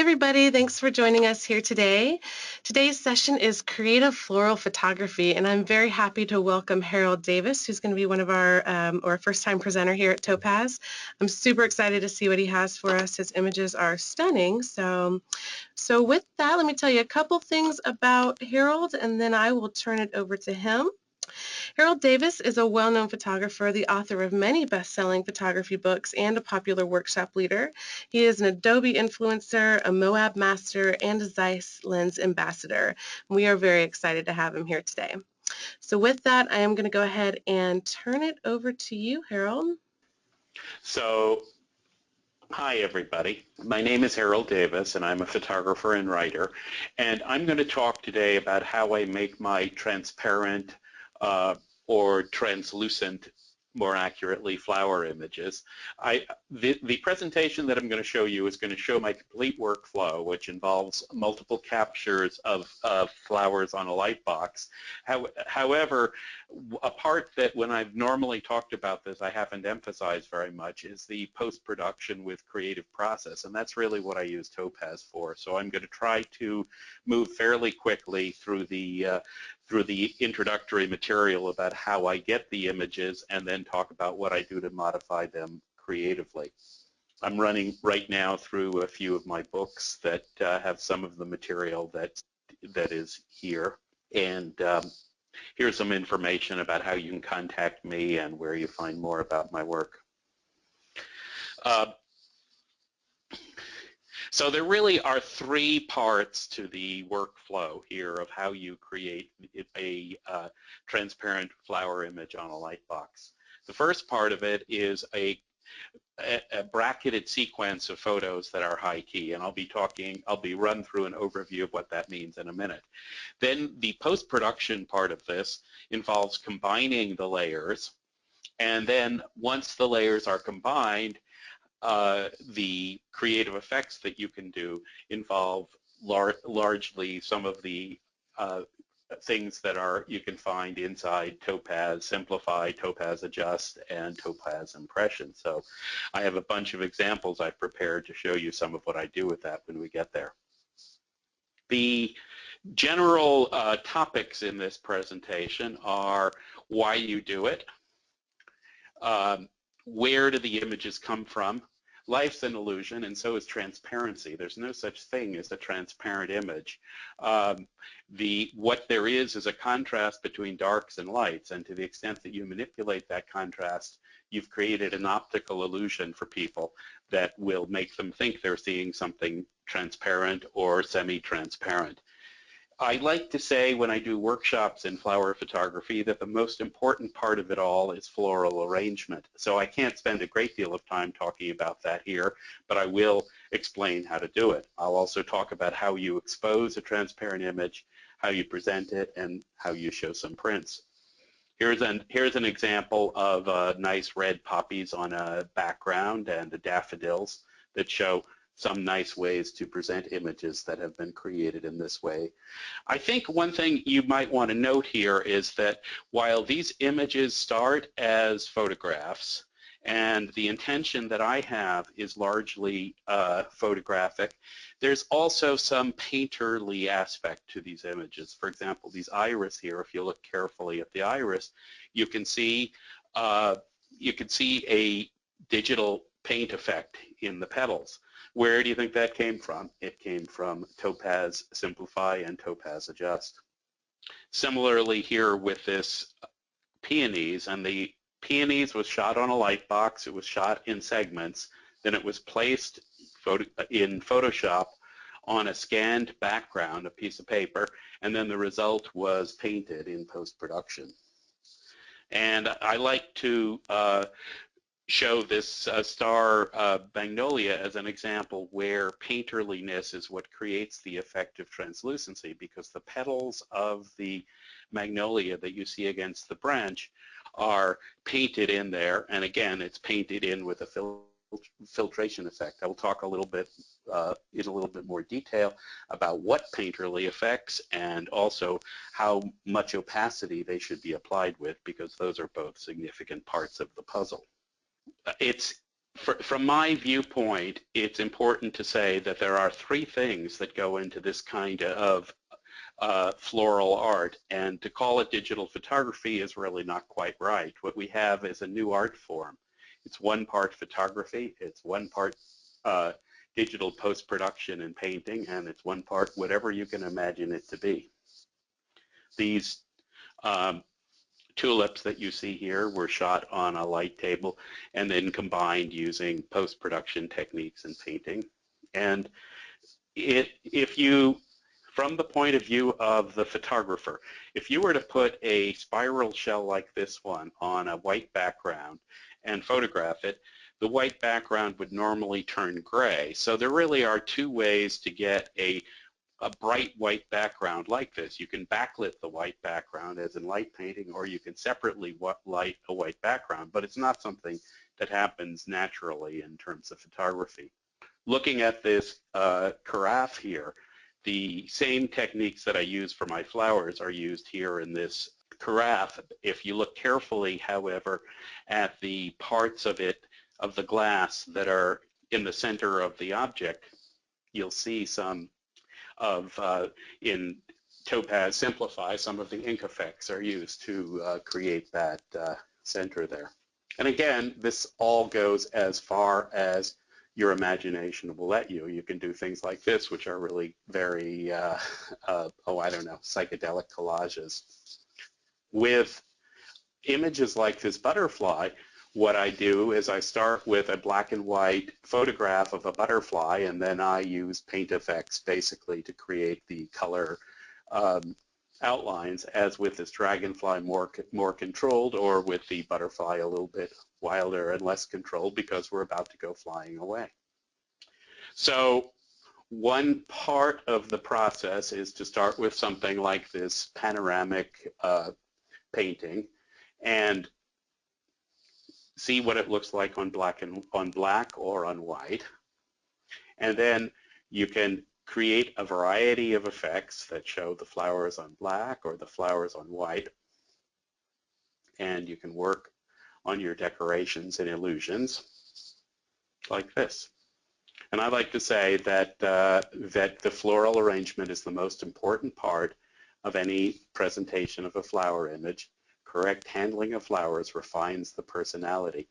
everybody. Thanks for joining us here today. Today's session is Creative Floral Photography, and I'm very happy to welcome Harold Davis, who's going to be one of our first-time presenter here at Topaz. I'm super excited to see what he has for us. His images are stunning. So with that, let me tell you a couple things about Harold, and then I will turn it over to him. Harold Davis is a well-known photographer, the author of many best-selling photography books, and a popular workshop leader. He is an Adobe influencer, a Moab master, and a Zeiss lens ambassador. We are very excited to have him here today. So with that, I am going to go ahead and turn it over to you, Harold. Hi everybody. My name is Harold Davis and I'm a photographer and writer, and I'm going to talk today about how I make my transparent or translucent, more accurately, flower images. The presentation that I'm going to show you is going to show my complete workflow, which involves multiple captures of flowers on a light box. However, a part that when I've normally talked about this I haven't emphasized very much is the post-production with creative process, and that's really what I use Topaz for. So I'm going to try to move fairly quickly through the introductory material about how I get the images and then talk about what I do to modify them creatively. I'm running right now through a few of my books that have some of the material that is here, and here's some information about how you can contact me and where you find more about my work. So there really are three parts to the workflow here of how you create a transparent flower image on a light box. The first part of it is a bracketed sequence of photos that are high key, and I'll be run through an overview of what that means in a minute. Then the post-production part of this involves combining the layers, and then once the layers are combined, the creative effects that you can do involve largely some of the things that you can find inside Topaz Simplify, Topaz Adjust, and Topaz Impression. So I have a bunch of examples I've prepared to show you some of what I do with that when we get there. The general topics in this presentation are why you do it, where do the images come from. Life's an illusion, and so is transparency. There's no such thing as a transparent image. What there is a contrast between darks and lights, and to the extent that you manipulate that contrast, you've created an optical illusion for people that will make them think they're seeing something transparent or semi-transparent. I like to say when I do workshops in flower photography that the most important part of it all is floral arrangement. So I can't spend a great deal of time talking about that here, but I will explain how to do it. I'll also talk about how you expose a transparent image, how you present it, and how you show some prints. Here's an example of nice red poppies on a background and the daffodils that show some nice ways to present images that have been created in this way. I think one thing you might want to note here is that while these images start as photographs, and the intention that I have is largely photographic, there's also some painterly aspect to these images. For example, these iris here, if you look carefully at the iris, you can see a digital paint effect in the petals. Where do you think that came from? It came from Topaz Simplify and Topaz Adjust. Similarly here with this peonies, and the peonies was shot on a light box, it was shot in segments, then it was placed in Photoshop on a scanned background, a piece of paper, and then the result was painted in post-production. And I like to show this star magnolia as an example where painterliness is what creates the effect of translucency, because the petals of the magnolia that you see against the branch are painted in there, and again it's painted in with a filtration effect. I will talk a little bit in a little bit more detail about what painterly effects and also how much opacity they should be applied with, because those are both significant parts of the puzzle. It's From my viewpoint, it's important to say that there are three things that go into this kind of floral art, and to call it digital photography is really not quite right. What we have is a new art form. It's one part photography, it's one part digital post-production and painting, and it's one part whatever you can imagine it to be. These tulips that you see here were shot on a light table and then combined using post-production techniques and painting. And if you, from the point of view of the photographer, if you were to put a spiral shell like this one on a white background and photograph it, the white background would normally turn gray. So there really are two ways to get a bright white background like this. You can backlit the white background as in light painting, or you can separately light a white background, but it's not something that happens naturally in terms of photography. Looking at this carafe here, the same techniques that I use for my flowers are used here in this carafe. If you look carefully, however, at the parts of it, of the glass that are in the center of the object, you'll see some of, in Topaz Simplify, some of the ink effects are used to create that center there. And again, this all goes as far as your imagination will let you. You can do things like this, which are really very, psychedelic collages. With images like this butterfly, what I do is I start with a black and white photograph of a butterfly, and then I use paint effects basically to create the color outlines, as with this dragonfly more controlled, or with the butterfly a little bit wilder and less controlled because we're about to go flying away. So one part of the process is to start with something like this panoramic painting and see what it looks like on black or on white. And then you can create a variety of effects that show the flowers on black or the flowers on white. And you can work on your decorations and illusions like this. And I like to say that, that the floral arrangement is the most important part of any presentation of a flower image. Correct handling of flowers refines the personality.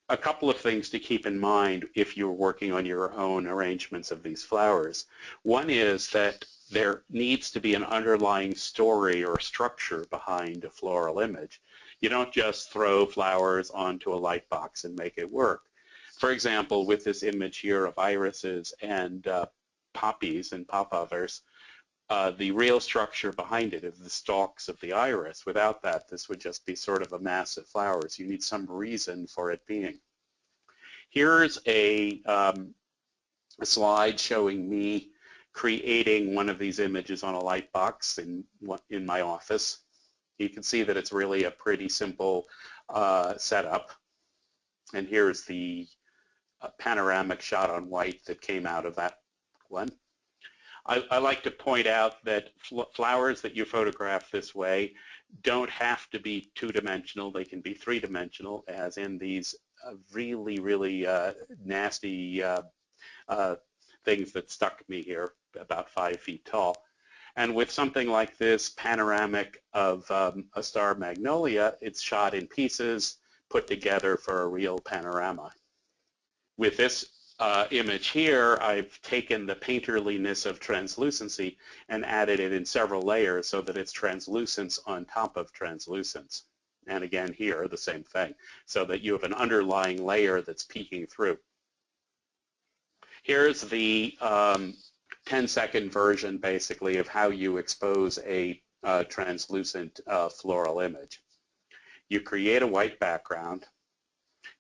A couple of things to keep in mind if you're working on your own arrangements of these flowers. One is that there needs to be an underlying story or structure behind a floral image. You don't just throw flowers onto a light box and make it work. For example, with this image here of irises and poppies and popovers, the real structure behind it is the stalks of the iris. Without that, this would just be sort of a mass of flowers. You need some reason for it being. Here's a slide showing me creating one of these images on a light box in my office. You can see that it's really a pretty simple setup. And here's the panoramic shot on white that came out of that one. I like to point out that flowers that you photograph this way don't have to be two-dimensional. They can be three-dimensional, as in these really, really nasty things that stuck me here, about 5 feet tall. And with something like this panoramic of a star magnolia, it's shot in pieces, put together for a real panorama. With this image here, I've taken the painterliness of translucency and added it in several layers so that it's translucence on top of translucence. And again here, the same thing, so that you have an underlying layer that's peeking through. Here's the 10-second version, basically, of how you expose a translucent floral image. You create a white background.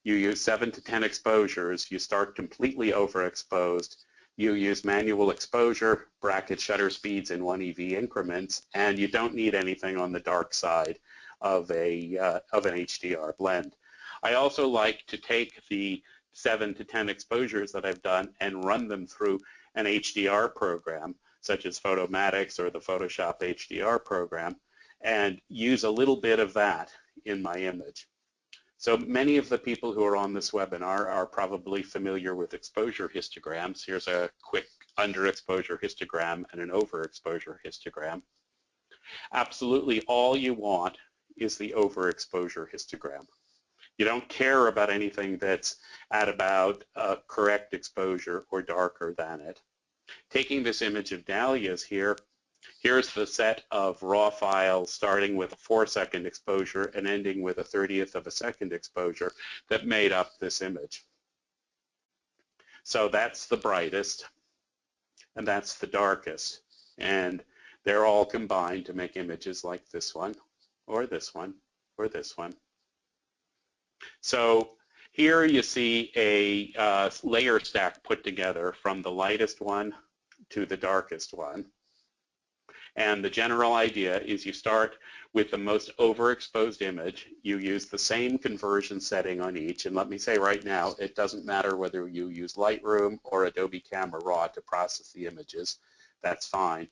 You use 7 to 10 exposures. You start completely overexposed. You use manual exposure, bracket shutter speeds in 1 EV increments, and you don't need anything on the dark side of an HDR blend. I also like to take the 7 to 10 exposures that I've done and run them through an HDR program, such as Photomatics or the Photoshop HDR program, and use a little bit of that in my image. So many of the people who are on this webinar are probably familiar with exposure histograms. Here's a quick underexposure histogram and an overexposure histogram. Absolutely all you want is the overexposure histogram. You don't care about anything that's at about correct exposure or darker than it. Taking this image of dahlias here, here's the set of raw files starting with a 4-second exposure and ending with a 1/30th of a second exposure that made up this image. So that's the brightest and that's the darkest. And they're all combined to make images like this one or this one or this one. So here you see a layer stack put together from the lightest one to the darkest one. And the general idea is you start with the most overexposed image. You use the same conversion setting on each. And let me say right now, it doesn't matter whether you use Lightroom or Adobe Camera Raw to process the images. That's fine.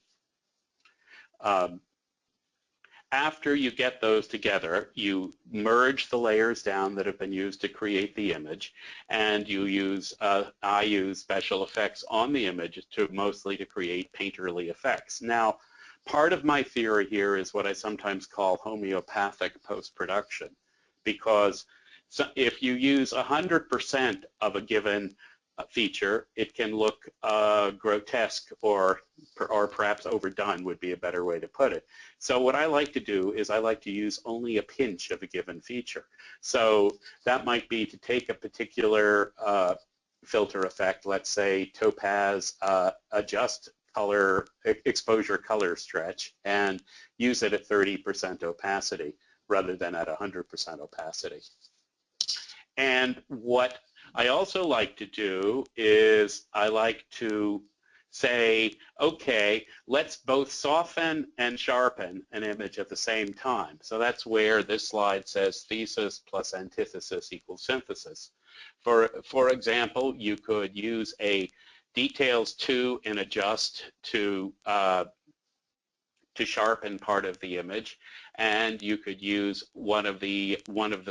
After you get those together, you merge the layers down that have been used to create the image, and you use, I use special effects on the image mostly to create painterly effects. Now, part of my theory here is what I sometimes call homeopathic post-production, because if you use 100% of a given feature, it can look grotesque or perhaps overdone would be a better way to put it. So what I like to do is I like to use only a pinch of a given feature. So that might be to take a particular filter effect, let's say Topaz Adjust color exposure color stretch, and use it at 30% opacity rather than at 100% opacity. And what I also like to do is I like to say, okay, let's both soften and sharpen an image at the same time. So that's where this slide says thesis plus antithesis equals synthesis. For example, you could use a details 2 in Adjust to sharpen part of the image, and you could use one of the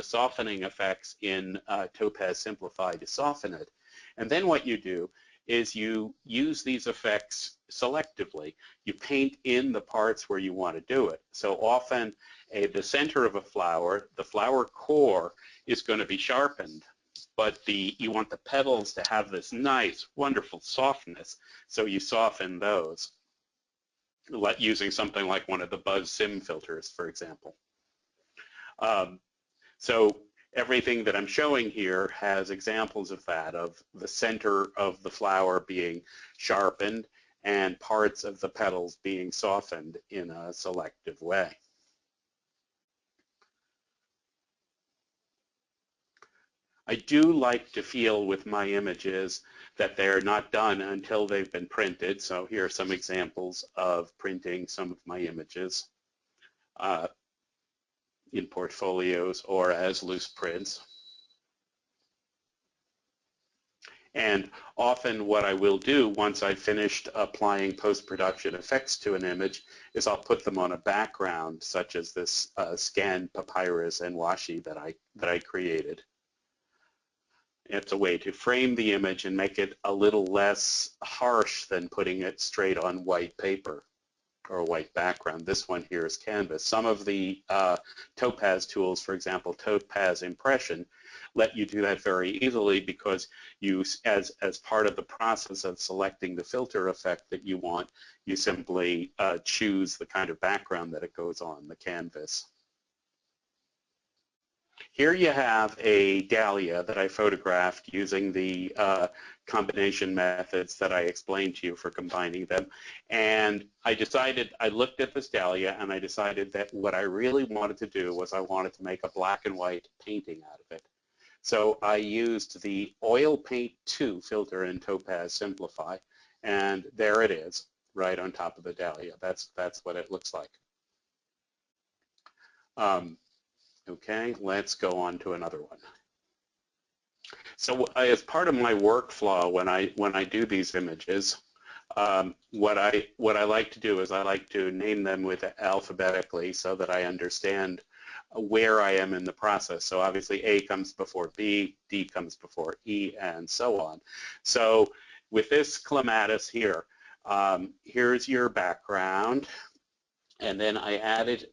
softening effects in Topaz Simplify to soften it. And then what you do is you use these effects selectively. You paint in the parts where you want to do it. So often the center of a flower, the flower core is going to be sharpened, but you want the petals to have this nice, wonderful softness, so you soften those, using something like one of the Buzz Sim filters, for example. So everything that I'm showing here has examples of that, of the center of the flower being sharpened and parts of the petals being softened in a selective way. I do like to feel with my images that they're not done until they've been printed. So here are some examples of printing some of my images in portfolios or as loose prints. And often what I will do once I've finished applying post-production effects to an image is I'll put them on a background, such as this scanned papyrus and washi that I created. It's a way to frame the image and make it a little less harsh than putting it straight on white paper or a white background. This one here is canvas. Some of the Topaz tools, for example, Topaz Impression, let you do that very easily because you, as part of the process of selecting the filter effect that you want, you simply choose the kind of background that it goes on, the canvas. Here you have a dahlia that I photographed using the combination methods that I explained to you for combining them. And I looked at this dahlia and I decided that what I really wanted to do was I wanted to make a black and white painting out of it. So I used the Oil Paint 2 filter in Topaz Simplify, and there it is, right on top of the dahlia. That's what it looks like. Okay, let's go on to another one. So as part of my workflow, when I do these images, what I like to do is I like to name them alphabetically so that I understand where I am in the process. So obviously A comes before B, D comes before E, and so on. So with this clematis here, here's your background. And then I added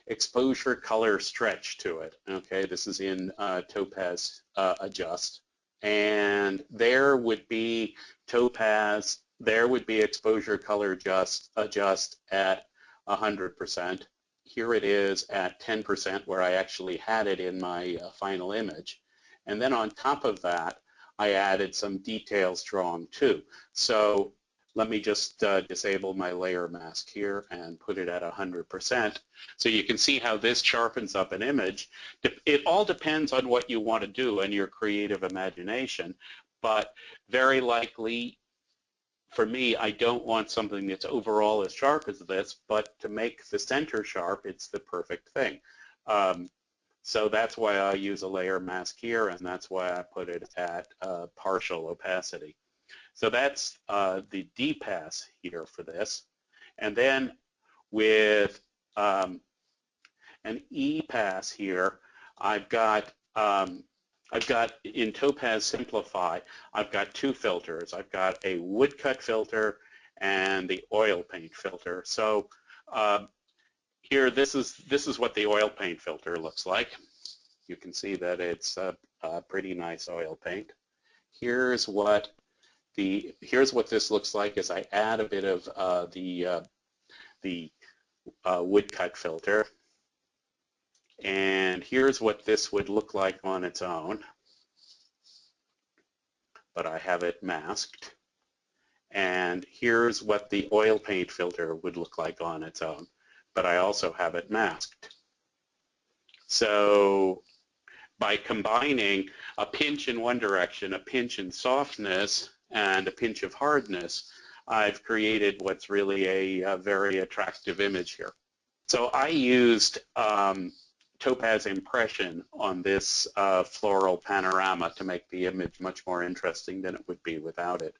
exposure color stretch to it. Okay, this is in Topaz Adjust, and there would be Topaz. There would be exposure color adjust at 100%. Here it is at 10%, where I actually had it in my final image. And then on top of that, I added some details drawn too. So let me just disable my layer mask here and put it at 100%. So you can see how this sharpens up an image. It all depends on what you want to do and your creative imagination, but very likely for me, I don't want something that's overall as sharp as this, but to make the center sharp, it's the perfect thing. So that's why I use a layer mask here, and that's why I put it at partial opacity. So that's the D pass here for this. And then with an E pass here, I've got in Topaz Simplify, I've got two filters. I've got a woodcut filter and the oil paint filter. So here, this is what the oil paint filter looks like. You can see that it's a pretty nice oil paint. Here's what this looks like as I add a bit of the woodcut filter. And here's what this would look like on its own, but I have it masked. And here's what the oil paint filter would look like on its own, but I also have it masked. So by combining a pinch in one direction, a pinch in softness, and a pinch of hardness, I've created what's really a very attractive image here. So I used Topaz Impression on this floral panorama to make the image much more interesting than it would be without it.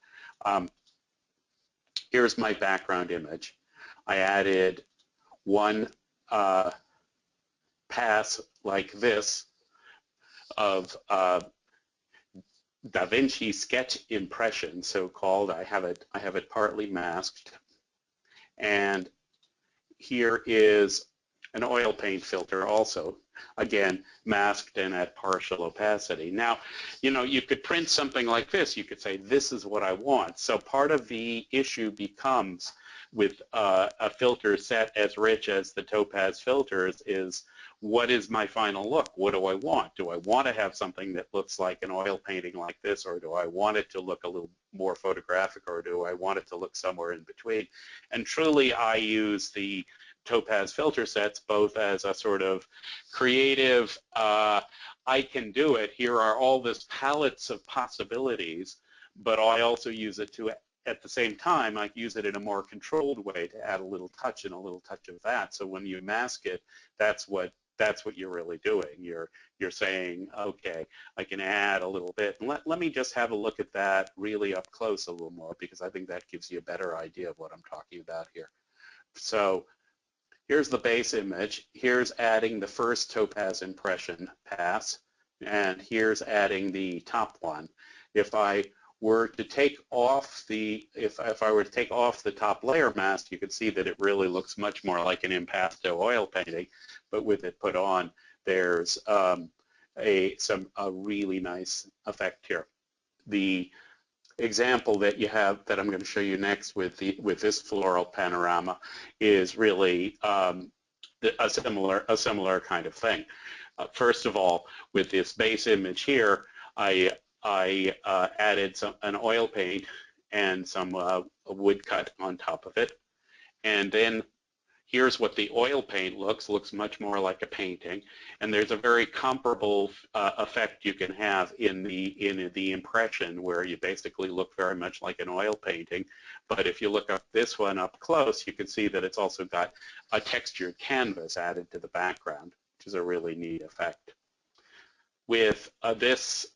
Here's my background image. I added one pass like this of Da Vinci sketch impression, so-called. I have it partly masked, and here is an oil paint filter also, again masked and at partial opacity. Now, you could print something like this. You could say, this is what I want. So part of the issue becomes with a filter set as rich as the Topaz filters is, what is my final look? What do I want? Do I want to have something that looks like an oil painting like this, or do I want it to look a little more photographic, or do I want it to look somewhere in between? And truly, I use the Topaz filter sets both as a sort of creative, I can do it, here are all this palettes of possibilities, but I also use it to, at the same time, I use it in a more controlled way to add a little touch and a little touch of that. So when you mask it, that's what you're really doing. You're saying, okay, I can add a little bit. And let me just have a look at that really up close a little more, because I think that gives you a better idea of what I'm talking about here. So here's the base image. Here's adding the first Topaz impression pass, and here's adding the top one. If I were to take off the top layer mask, you can see that it really looks much more like an impasto oil painting, but with it put on, there's a really nice effect here. The example that you have that I'm going to show you next with this floral panorama is really a similar kind of thing. First of all, with this base image here, I added an oil paint and some woodcut on top of it, and then here's what the oil paint looks much more like a painting, and there's a very comparable effect you can have in the impression, where you basically look very much like an oil painting. But if you look up this one up close, you can see that it's also got a textured canvas added to the background, which is a really neat effect. With this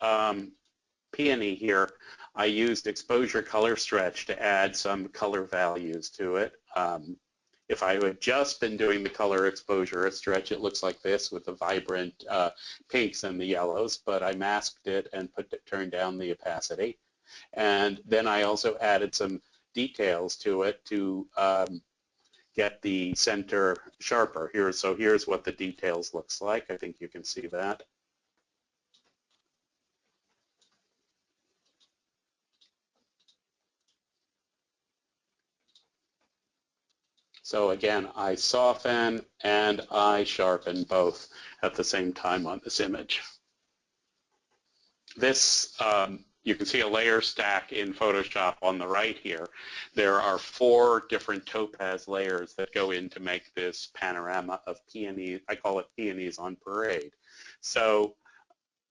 peony here, I used exposure color stretch to add some color values to it. If I had just been doing the color exposure stretch, it looks like this with the vibrant pinks and the yellows, but I masked it and turned down the opacity. And then I also added some details to it to get the center sharper. So here's what the details looks like. I think you can see that. So again, I soften and I sharpen both at the same time on this image. This, you can see a layer stack in Photoshop on the right here. There are 4 different topaz layers that go in to make this panorama of peonies. I call it peonies on parade. So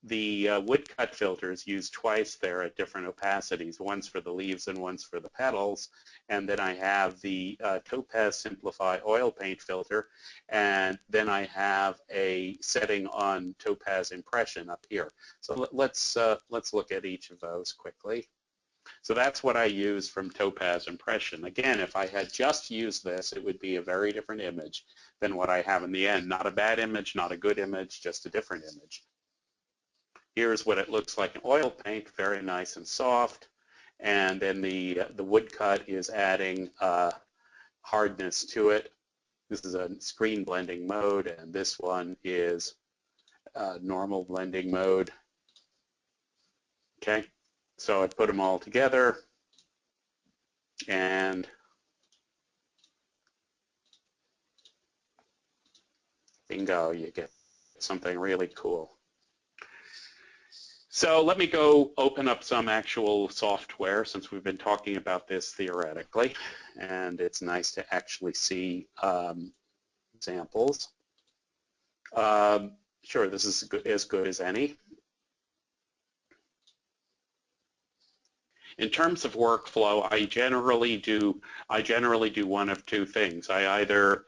the woodcut filters used twice there at different opacities, one's for the leaves and one's for the petals. And then I have the Topaz Simplify oil paint filter, and then I have a setting on Topaz Impression up here. So let's look at each of those quickly. So that's what I use from Topaz Impression. Again, if I had just used this, it would be a very different image than what I have in the end. Not a bad image, not a good image, just a different image. Here's what it looks like in oil paint, very nice and soft. And then the woodcut is adding hardness to it. This is a screen blending mode, and this one is normal blending mode. Okay, so I put them all together, and bingo, you get something really cool. So let me go open up some actual software, since we've been talking about this theoretically, and it's nice to actually see examples. Sure, this is as good as any. In terms of workflow, I generally do one of 2 things. I either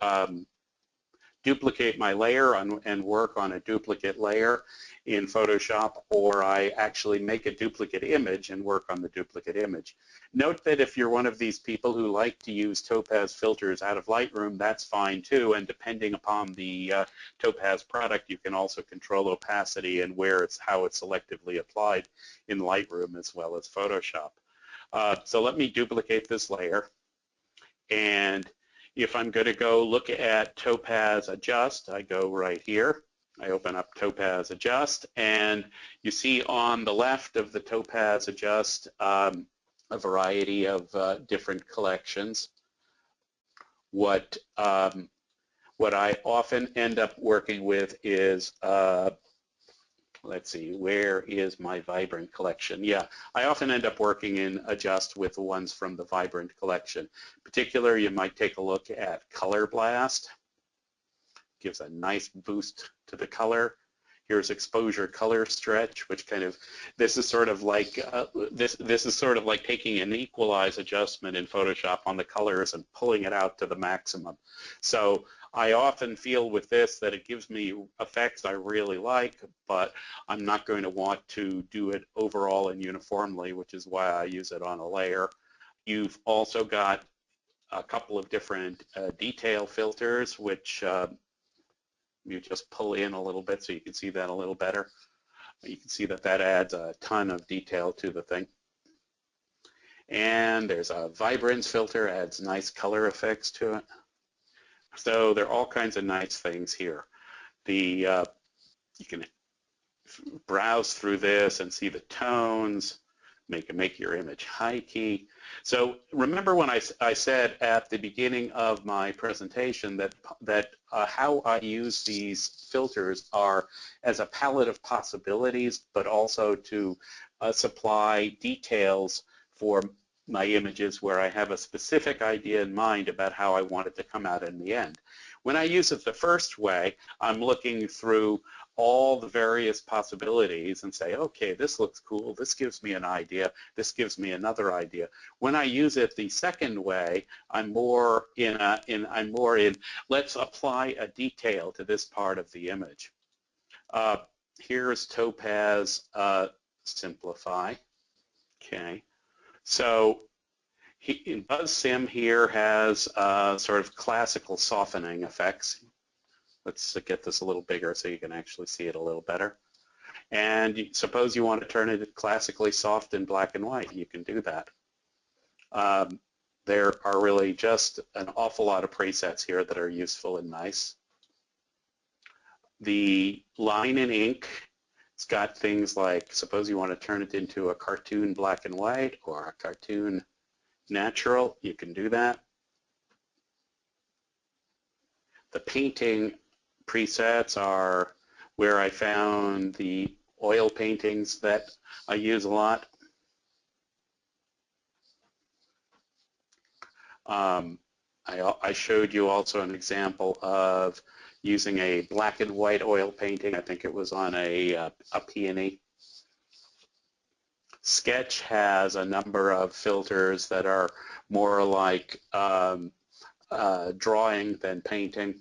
duplicate my layer and work on a duplicate layer in Photoshop, or I actually make a duplicate image and work on the duplicate image. Note that if you're one of these people who like to use Topaz filters out of Lightroom, that's fine too, and depending upon the Topaz product, you can also control opacity and how it's selectively applied in Lightroom as well as Photoshop. So let me duplicate this layer, and if I'm going to go look at Topaz Adjust, I go right here. I open up Topaz Adjust, and you see on the left of the Topaz Adjust a variety of different collections. What I often end up working with is let's see, where is my Vibrant collection? Yeah, I often end up working in Adjust with the ones from the Vibrant collection. In particular, you might take a look at Color Blast. Gives a nice boost to the color. Here's Exposure Color Stretch, which kind of, this is sort of like this is sort of like taking an equalize adjustment in Photoshop on the colors and pulling it out to the maximum. So I often feel with this that it gives me effects I really like, but I'm not going to want to do it overall and uniformly, which is why I use it on a layer. You've also got a couple of different detail filters, which you just pull in a little bit so you can see that a little better. You can see that that adds a ton of detail to the thing. And there's a vibrance filter, adds nice color effects to it. So there are all kinds of nice things here. You can browse through this and see the tones, make your image high key. So remember when I said at the beginning of my presentation that how I use these filters are as a palette of possibilities, but also to supply details for my images where I have a specific idea in mind about how I want it to come out in the end. When I use it the first way, I'm looking through all the various possibilities and say, okay, this looks cool, this gives me an idea, this gives me another idea. When I use it the second way, I'm more in let's apply a detail to this part of the image. Here's Topaz Simplify. Okay, so BuzzSim here has sort of classical softening effects. Let's get this a little bigger so you can actually see it a little better. And suppose you want to turn it classically soft in black and white. You can do that. There are really just an awful lot of presets here that are useful and nice. The line and ink, it's got things like, suppose you want to turn it into a cartoon black and white or a cartoon natural, you can do that. The painting presets are where I found the oil paintings that I use a lot. I showed you also an example of using a black and white oil painting. I think it was on a peony. Sketch has a number of filters that are more like drawing than painting.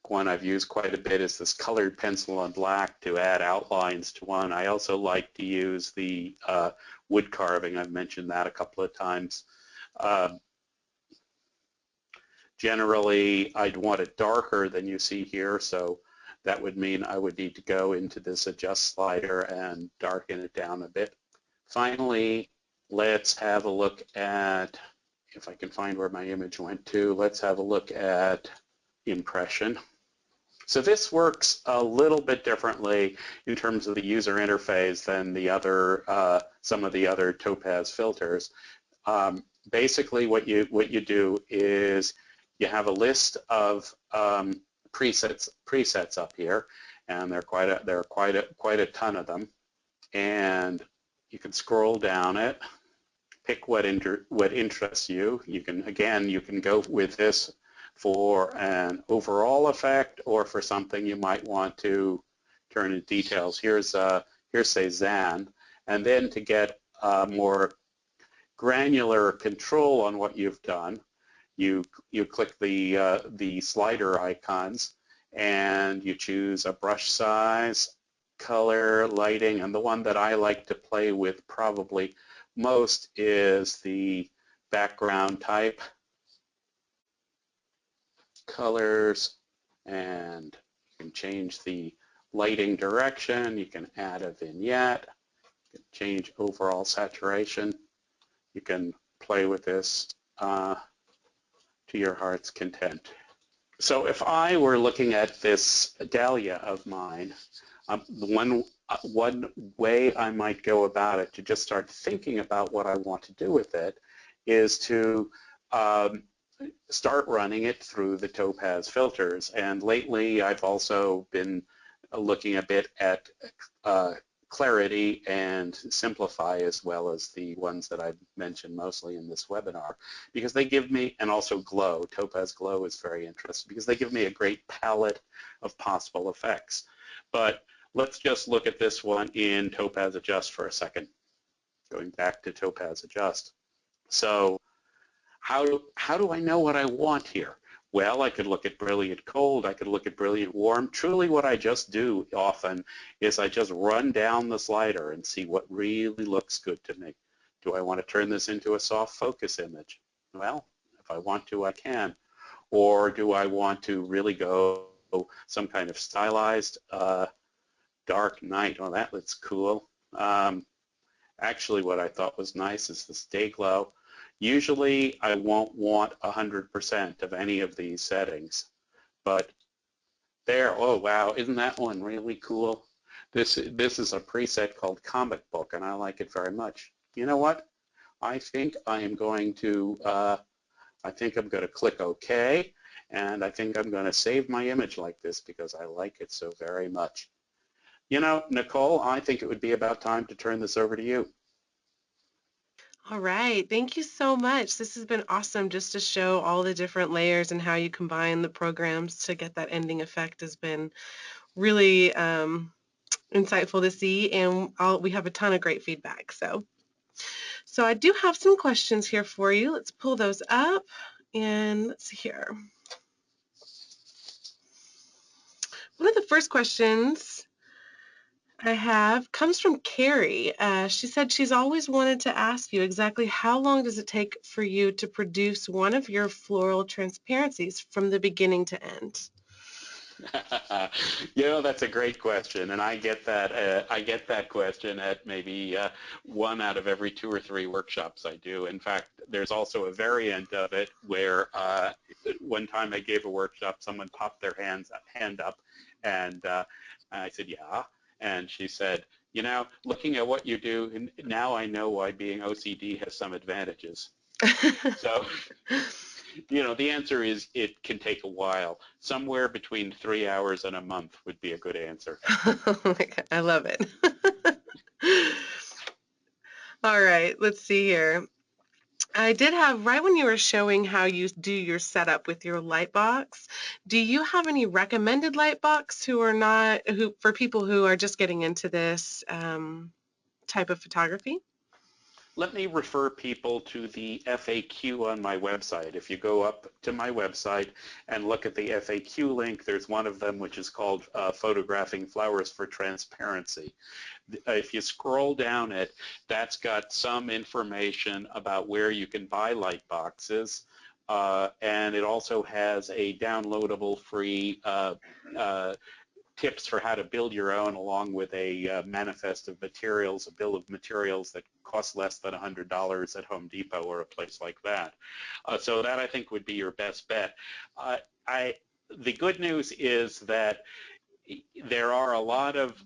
One I've used quite a bit is this colored pencil on black to add outlines to one. I also like to use the wood carving. I've mentioned that a couple of times. Generally, I'd want it darker than you see here, so that would mean I would need to go into this adjust slider and darken it down a bit. Finally, let's have a look at, if I can find where my image went to, let's have a look at impression. So this works a little bit differently in terms of the user interface than the other, some of the other Topaz filters. Basically, what you do is you have a list of presets up here, and there are quite a ton of them. And you can scroll down it, pick what interests you. You can go with this for an overall effect or for something you might want to turn into details. Here's say Zan, and then to get more granular control on what you've done, you click the slider icons and you choose a brush size, color, lighting, and the one that I like to play with probably most is the background type, colors, and you can change the lighting direction, you can add a vignette, you can change overall saturation, you can play with this to your heart's content. So if I were looking at this dahlia of mine, one way I might go about it to just start thinking about what I want to do with it is to start running it through the Topaz filters. And lately I've also been looking a bit at clarity and simplify, as well as the ones that I've mentioned mostly in this webinar, because they give me, and also glow, Topaz Glow is very interesting because they give me a great palette of possible effects. But let's just look at this one in Topaz Adjust for a second, going back to Topaz Adjust. So how do I know what I want here? Well, I could look at brilliant cold, I could look at brilliant warm. Truly what I just do often is I just run down the slider and see what really looks good to me. Do I want to turn this into a soft focus image? Well, if I want to, I can. Or do I want to really go some kind of stylized dark night? Oh, that looks cool. Actually, what I thought was nice is this day glow. Usually I won't want 100% of any of these settings, but there, oh wow, isn't that one really cool? This is a preset called Comic Book, and I like it very much. You know what? I think I'm going to click OK, and I think I'm going to save my image like this because I like it so very much. You know, Nicole, I think it would be about time to turn this over to you. All right, thank you so much. This has been awesome just to show all the different layers and how you combine the programs to get that ending effect has been really insightful to see, and we have a ton of great feedback. So I do have some questions here for you. Let's pull those up, and let's see here. One of the first questions I have. Comes from Carrie. She said she's always wanted to ask you exactly how long does it take for you to produce one of your floral transparencies from the beginning to end? That's a great question, and I get that. I get that question at maybe one out of every two or three workshops I do. In fact, there's also a variant of it where one time I gave a workshop, someone popped their hand up, and I said, "Yeah," and she said, looking at what you do, now I know why being OCD has some advantages." So. The answer is it can take a while. Somewhere between 3 hours and a month would be a good answer. Oh my God, I love it. All right, let's see here. I did have, right when you were showing how you do your setup with your light box, do you have any recommended light box for people who are just getting into this type of photography? Let me refer people to the FAQ on my website. If you go up to my website and look at the FAQ link, there's one of them which is called Photographing Flowers for Transparency. If you scroll down it, that's got some information about where you can buy light boxes, and it also has a downloadable free tips for how to build your own, along with a manifest of materials, a bill of materials that costs less than $100 at Home Depot or a place like that. So that, I think, would be your best bet. The good news is that there are a lot of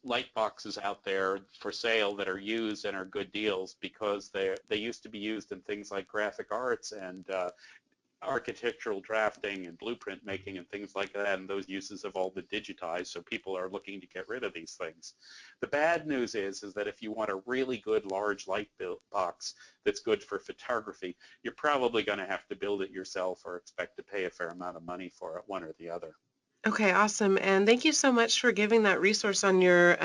light boxes out there for sale that are used and are good deals, because they used to be used in things like graphic arts and architectural drafting and blueprint making and things like that, and those uses have all been digitized, so people are looking to get rid of these things. The bad news is that if you want a really good large light box that's good for photography, you're probably going to have to build it yourself or expect to pay a fair amount of money for it, one or the other. Okay, awesome. And thank you so much for giving that resource on your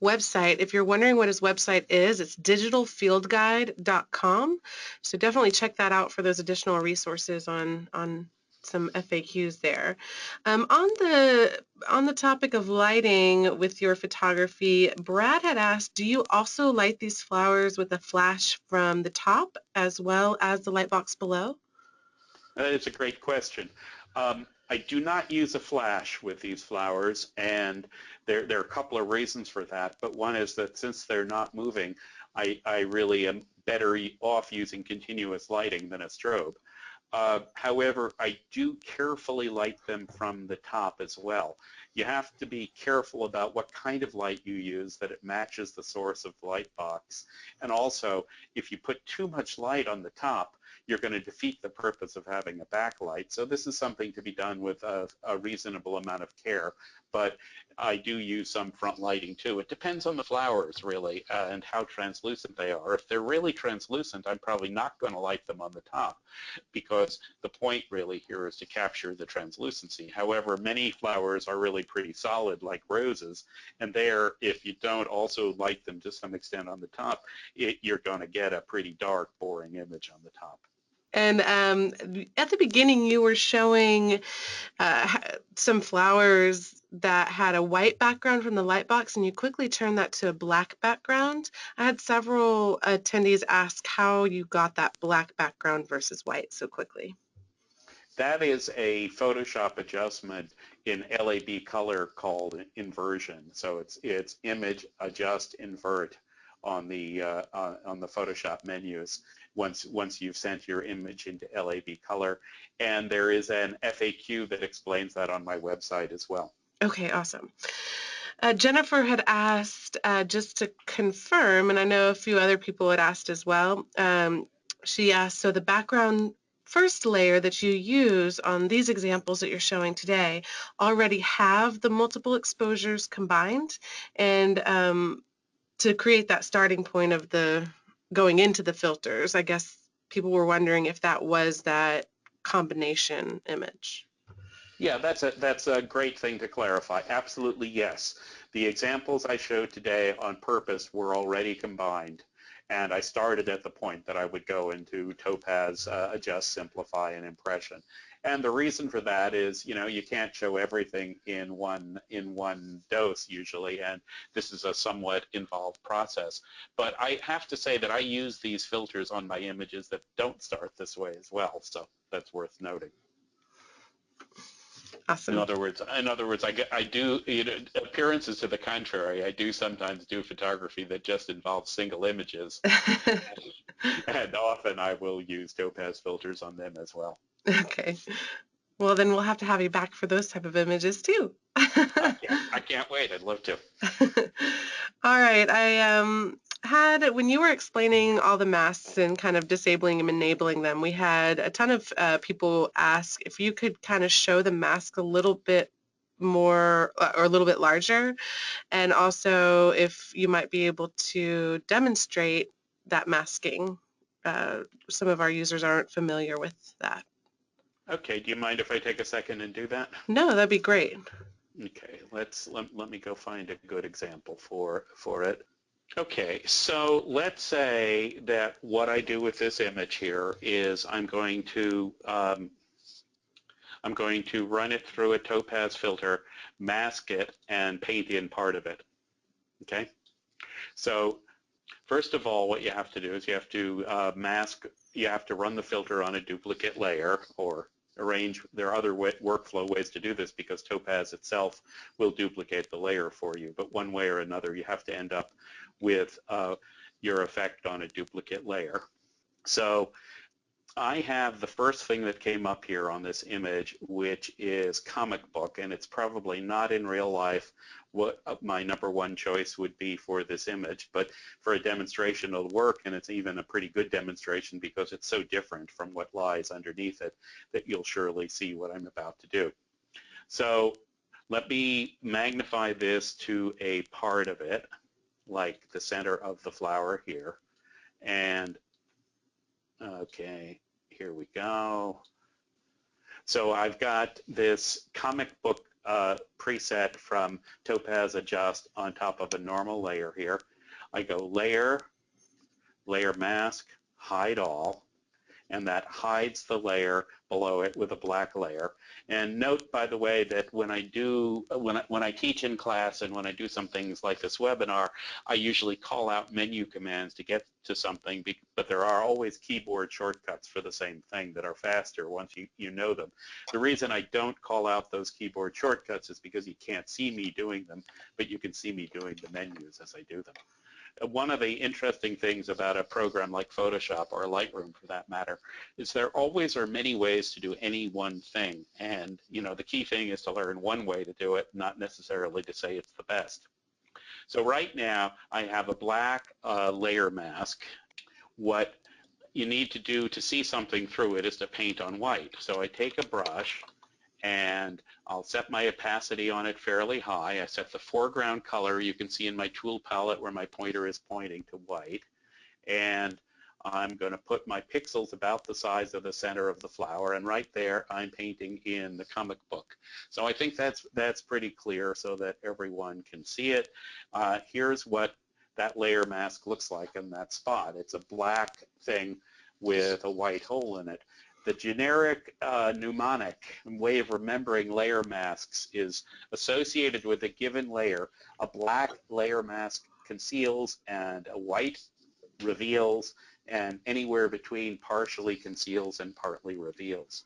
website. If you're wondering what his website is, it's digitalfieldguide.com. So definitely check that out for those additional resources on some FAQs there. On the topic of lighting with your photography, Brad had asked, do you also light these flowers with a flash from the top as well as the light box below? It's a great question. I do not use a flash with these flowers, and there are a couple of reasons for that. But one is that since they're not moving, I really am better off using continuous lighting than a strobe. However, I do carefully light them from the top as well. You have to be careful about what kind of light you use, that it matches the source of the light box. And also, if you put too much light on the top, you're going to defeat the purpose of having a backlight. So this is something to be done with a reasonable amount of care. But I do use some front lighting too. It depends on the flowers, really, and how translucent they are. If they're really translucent, I'm probably not going to light them on the top, because the point really here is to capture the translucency. However, many flowers are really pretty solid, like roses, and there, if you don't also light them to some extent on the top, you're going to get a pretty dark, boring image on the top. And at the beginning, you were showing some flowers that had a white background from the light box, and you quickly turned that to a black background. I had several attendees ask how you got that black background versus white so quickly. That is a Photoshop adjustment in LAB color called inversion. So it's image, adjust, invert on the Photoshop menus once you've sent your image into LAB color. And there is an FAQ that explains that on my website as well. Okay, awesome. Jennifer had asked, just to confirm, and I know a few other people had asked as well, she asked, so the background first layer that you use on these examples that you're showing today already have the multiple exposures combined, and to create that starting point of the going into the filters, I guess people were wondering if that was that combination image. Yeah, that's a great thing to clarify. Absolutely, yes. The examples I showed today on purpose were already combined, and I started at the point that I would go into Topaz, Adjust, Simplify, and Impression. And the reason for that is, you can't show everything in one dose usually, and this is a somewhat involved process. But I have to say that I use these filters on my images that don't start this way as well, so that's worth noting. Awesome. In other words, I do, appearances to the contrary, I do sometimes do photography that just involves single images, and often I will use Topaz filters on them as well. Okay. Well, then we'll have to have you back for those type of images too. I can't wait. I'd love to. All right. I had, when you were explaining all the masks and kind of disabling and enabling them, we had a ton of people ask if you could kind of show the mask a little bit more or a little bit larger, and also if you might be able to demonstrate that masking. Some of our users aren't familiar with that. Okay, do you mind if I take a second and do that? No, that'd be great. Okay, let me go find a good example for it. Okay, so let's say that what I do with this image here is I'm going to run it through a Topaz filter, mask it, and paint in part of it. Okay, so first of all, what you have to do is you have to you have to run the filter on a duplicate layer, or arrange, there are other workflow ways to do this because Topaz itself will duplicate the layer for you, but one way or another you have to end up with your effect on a duplicate layer. So I have the first thing that came up here on this image, which is comic book, and it's probably not in real life what my #1 choice would be for this image, but for a demonstration it'll work, and it's even a pretty good demonstration because it's so different from what lies underneath it that you'll surely see what I'm about to do. So let me magnify this to a part of it, like the center of the flower here, and okay, here we go. So I've got this comic book preset from Topaz Adjust on top of a normal layer here. I go layer, layer mask, hide all, and that hides the layer below it with a black layer. And note, by the way, that when I teach in class and when I do some things like this webinar, I usually call out menu commands to get to something, but there are always keyboard shortcuts for the same thing that are faster once you know them. The reason I don't call out those keyboard shortcuts is because you can't see me doing them, but you can see me doing the menus as I do them. One of the interesting things about a program like Photoshop, or Lightroom for that matter, is there always are many ways to do any one thing. And the key thing is to learn one way to do it, not necessarily to say it's the best. So right now I have a black layer mask. What you need to do to see something through it is to paint on white. So I take a brush and I'll set my opacity on it fairly high. I set the foreground color, you can see in my tool palette where my pointer is pointing, to white. And I'm going to put my pixels about the size of the center of the flower, and right there I'm painting in the comic book. So I think that's pretty clear so that everyone can see it. Here's what that layer mask looks like in that spot. It's a black thing with a white hole in it. The generic mnemonic way of remembering layer masks is associated with a given layer. A black layer mask conceals and a white reveals, and anywhere between partially conceals and partly reveals.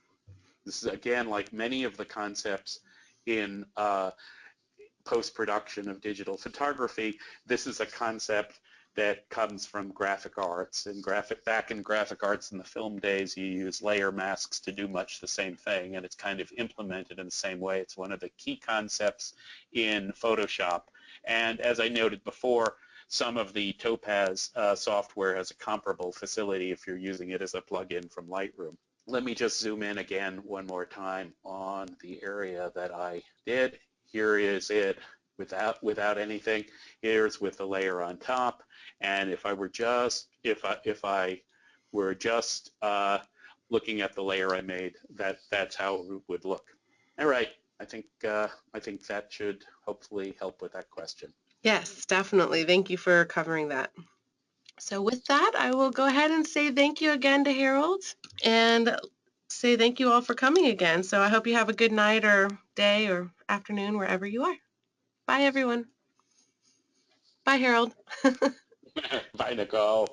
This is, again, like many of the concepts in post-production of digital photography, this is a concept that comes from graphic arts. And back in graphic arts in the film days, you use layer masks to do much the same thing, and it's kind of implemented in the same way. It's one of the key concepts in Photoshop. And as I noted before, some of the Topaz software has a comparable facility if you're using it as a plugin from Lightroom. Let me just zoom in again one more time on the area that I did. Here is it without anything. Here's with the layer on top. And if I were just looking at the layer I made, that's how it would look. All right. I think that should hopefully help with that question. Yes, definitely. Thank you for covering that. So with that, I will go ahead and say thank you again to Harold. And say thank you all for coming again. So I hope you have a good night or day or afternoon wherever you are. Bye, everyone. Bye, Harold. Bye, Nicole.